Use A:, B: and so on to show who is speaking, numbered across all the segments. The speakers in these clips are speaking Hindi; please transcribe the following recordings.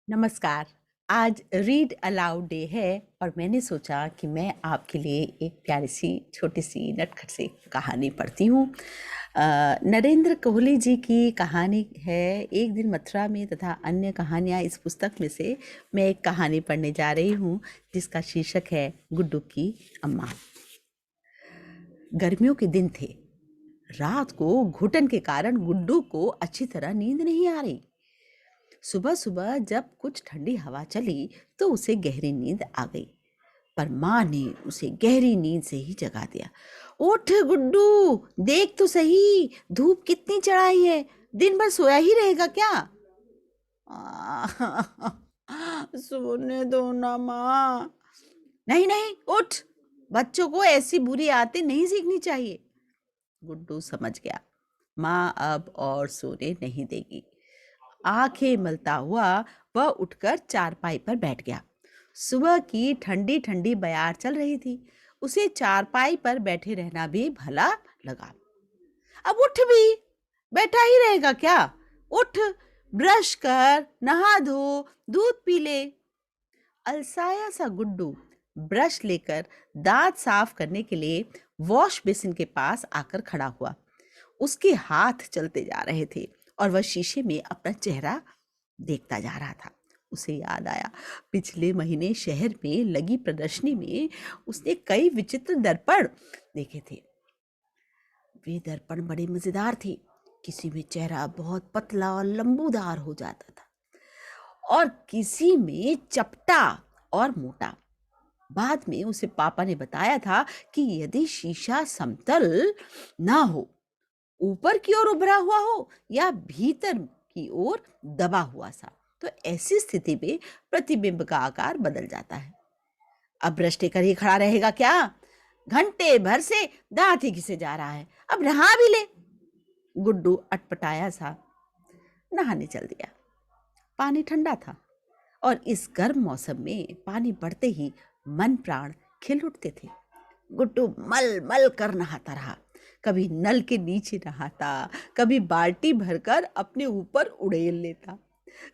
A: नमस्कार। आज रीड अलाउड डे है और मैंने सोचा कि मैं आपके लिए एक प्यारी सी छोटी सी नटखट सी कहानी पढ़ती हूँ। नरेंद्र कोहली जी की कहानी है एक दिन मथुरा में तथा अन्य कहानियाँ। इस पुस्तक में से मैं एक कहानी पढ़ने जा रही हूँ जिसका शीर्षक है गुड्डू की अम्मा। गर्मियों के दिन थे। रात को घुटन के कारण गुड्डू को अच्छी तरह नींद नहीं आ रही। सुबह सुबह जब कुछ ठंडी हवा चली तो उसे गहरी नींद आ गई, पर माँ ने उसे गहरी नींद से ही जगा दिया। उठ गुड्डू, देख तो सही, धूप कितनी चढ़ाई है। दिन भर सोया ही रहेगा क्या? सोने दो ना माँ। नहीं नहीं, उठ। बच्चों को ऐसी बुरी आदतें नहीं सीखनी चाहिए। गुड्डू समझ गया, माँ अब और सोने नहीं देगी। आंखें मलता हुआ वह उठकर चारपाई पर बैठ गया। सुबह की ठंडी ठंडी बयार चल रही थी। उसे चारपाई पर बैठे रहना भी भला लगा। अब उठ भी, बैठा ही रहेगा क्या? उठ, ब्रश कर, नहा धो, दूध पी ले। अलसाया सा गुड्डू ब्रश लेकर दांत साफ करने के लिए वॉश बेसिन के पास आकर खड़ा हुआ। उसके हाथ चलते जा रहे थे और वह शीशे में अपना चेहरा देखता जा रहा था। उसे याद आया, पिछले महीने शहर में लगी प्रदर्शनी में उसने कई विचित्र दर्पण देखे थे। वे दर्पण बड़े मजेदार थे। किसी में चेहरा बहुत पतला और लंबूदार हो जाता था और किसी में चपटा और मोटा। बाद में उसे पापा ने बताया था कि यदि शीशा समतल ना हो, ऊपर की ओर उभरा हुआ हो या भीतर की ओर दबा हुआ सा, तो ऐसी स्थिति में प्रतिबिंब का आकार बदल जाता है। अब ब्रश लेकर ही खड़ा रहेगा क्या? घंटे भर से दांत ही घिसे जा रहा है, अब नहा भी ले। गुड्डू अटपटाया सा नहाने चल दिया। पानी ठंडा था और इस गर्म मौसम में पानी पड़ते ही मन प्राण खिल उठते थे। गुड्डू मल मल कर नहाता रहा। कभी नल के नीचे नहाता, कभी बाल्टी भरकर अपने ऊपर उड़ेल लेता,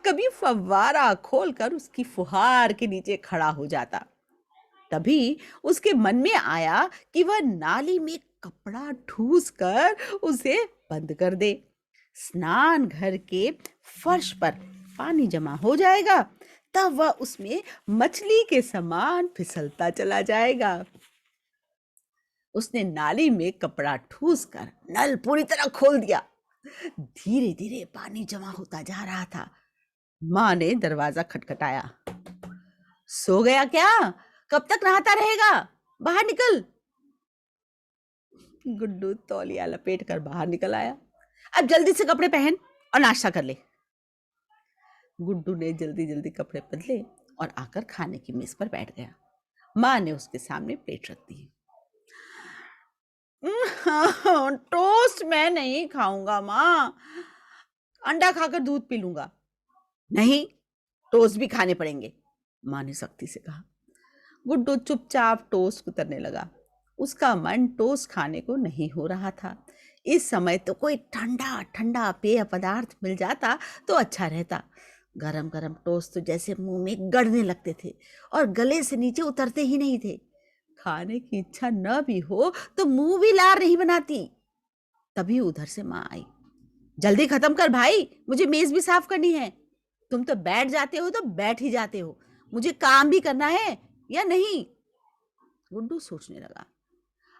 A: कभी फव्वारा खोलकर उसकी फुहार के नीचे खड़ा हो जाता। तभी उसके मन में आया कि वह नाली में कपड़ा ठूस कर उसे बंद कर दे। स्नान घर के फर्श पर पानी जमा हो जाएगा, तब वह उसमें मछली के समान फिसलता चला जाएगा। उसने नाली में कपड़ा ठूस कर नल पूरी तरह खोल दिया। धीरे धीरे पानी जमा होता जा रहा था। माँ ने दरवाजा खटखटाया। सो गया क्या? कब तक नहाता रहेगा? बाहर निकल। गुड्डू तौलिया लपेट कर बाहर निकल आया। अब जल्दी से कपड़े पहन और नाश्ता कर ले। गुड्डू ने जल्दी जल्दी कपड़े बदले और आकर खाने की मेज पर बैठ गया। माँ ने उसके सामने प्लेट रख दी। टोस्ट मैं नहीं खाऊंगा माँ, अंडा खाकर दूध पी लूंगा। नहीं, टोस्ट भी खाने पड़ेंगे, माँ ने सख्ती से कहा। गुड्डू चुपचाप टोस्ट कुतरने लगा। उसका मन टोस्ट खाने को नहीं हो रहा था। इस समय तो कोई ठंडा ठंडा पेय पदार्थ मिल जाता तो अच्छा रहता। गरम गरम टोस्ट तो जैसे मुंह में गड़ने लगते थे और गले से नीचे उतरते ही नहीं थे। खाने की इच्छा न भी हो तो मुंह भी लार नहीं बनाती। तभी उधर से माँ आई। जल्दी खत्म कर भाई, मुझे मेज भी साफ करनी है। तुम तो बैठ जाते हो तो बैठ ही जाते हो, मुझे काम भी करना है या नहीं? गुड्डू सोचने लगा,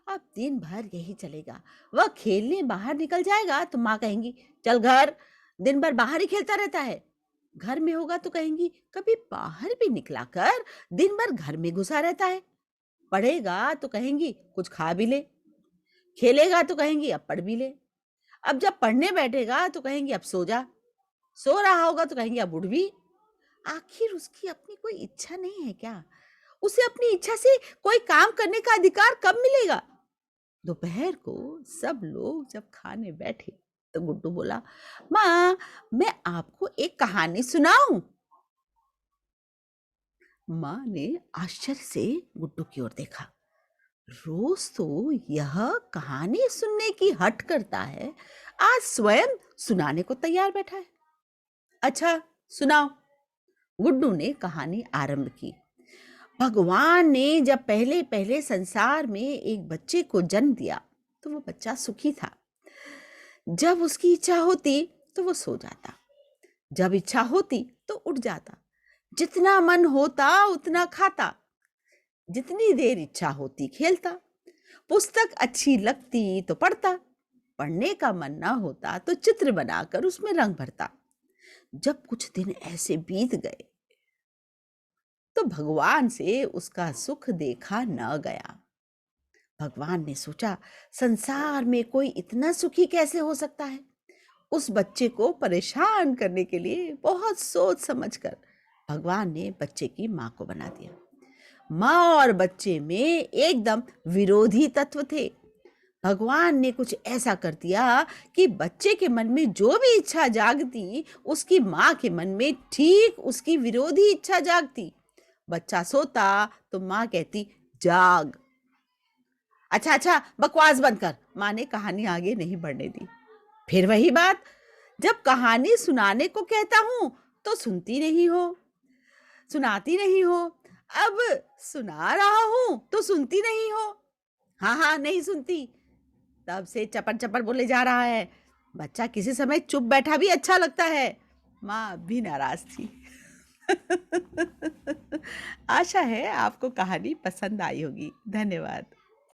A: अब दिन भर यही चलेगा। वह खेलने बाहर निकल जाएगा तो माँ कहेंगी चल घर, दिन भर बाहर ही खेलता रहता है। घर में होगा तो कहेंगी कभी बाहर भी निकला कर, दिन भर घर में घुसा रहता है। पढ़ेगा तो कहेंगी कुछ खा भी ले, खेलेगा तो कहेंगी अब पढ़ भी ले। अब जब पढ़ने बैठेगा तो कहेंगी अब सो जा, सो रहा होगा तो कहेंगे अब उठ भी। आखिर उसकी अपनी कोई इच्छा नहीं है क्या? उसे अपनी इच्छा से कोई काम करने का अधिकार कब मिलेगा? दोपहर को सब लोग जब खाने बैठे तो गुड्डू बोला, माँ मैं आपको एक कहानी सुनाऊं? माँ ने आश्चर्य से गुड्डू की ओर देखा। रोज तो यह कहानी सुनने की हट करता है, आज स्वयं सुनाने को तैयार बैठा है। अच्छा सुनाओ। गुड्डू ने कहानी आरंभ की। भगवान ने जब पहले पहले संसार में एक बच्चे को जन्म दिया तो वो बच्चा सुखी था। जब उसकी इच्छा होती तो वो सो जाता, जब इच्छा होती तो उठ जाता, जितना मन होता उतना खाता, जितनी देर इच्छा होती खेलता, पुस्तक अच्छी लगती तो पढ़ता, पढ़ने का मन ना होता तो चित्र बनाकर उसमें रंग भरता। जब कुछ दिन ऐसे बीत गए तो भगवान से उसका सुख देखा न गया। भगवान ने सोचा, संसार में कोई इतना सुखी कैसे हो सकता है। उस बच्चे को परेशान करने के लिए बहुत सोच समझकर भगवान ने बच्चे की माँ को बना दिया। माँ और बच्चे में एकदम विरोधी तत्व थे। भगवान ने कुछ ऐसा कर दिया कि बच्चे के मन में जो भी इच्छा जागती, उसकी माँ के मन में ठीक उसकी विरोधी इच्छा जागती। बच्चा सोता तो माँ कहती, जाग। अच्छा अच्छा, बकवास बंद कर, माँ ने कहानी आगे नहीं बढ़ने दी। फिर वही बात, जब कहानी सुनाने को कहता हूं तो सुनती नहीं हो, सुनाती नहीं हो। अब सुना रहा हूं तो सुनती नहीं हो। हाँ हाँ, नहीं सुनती। तब से चपड़ चपड़ बोले जा रहा है। बच्चा किसी समय चुप बैठा भी अच्छा लगता है। माँ भी नाराज थी। आशा है आपको कहानी पसंद आई होगी। धन्यवाद।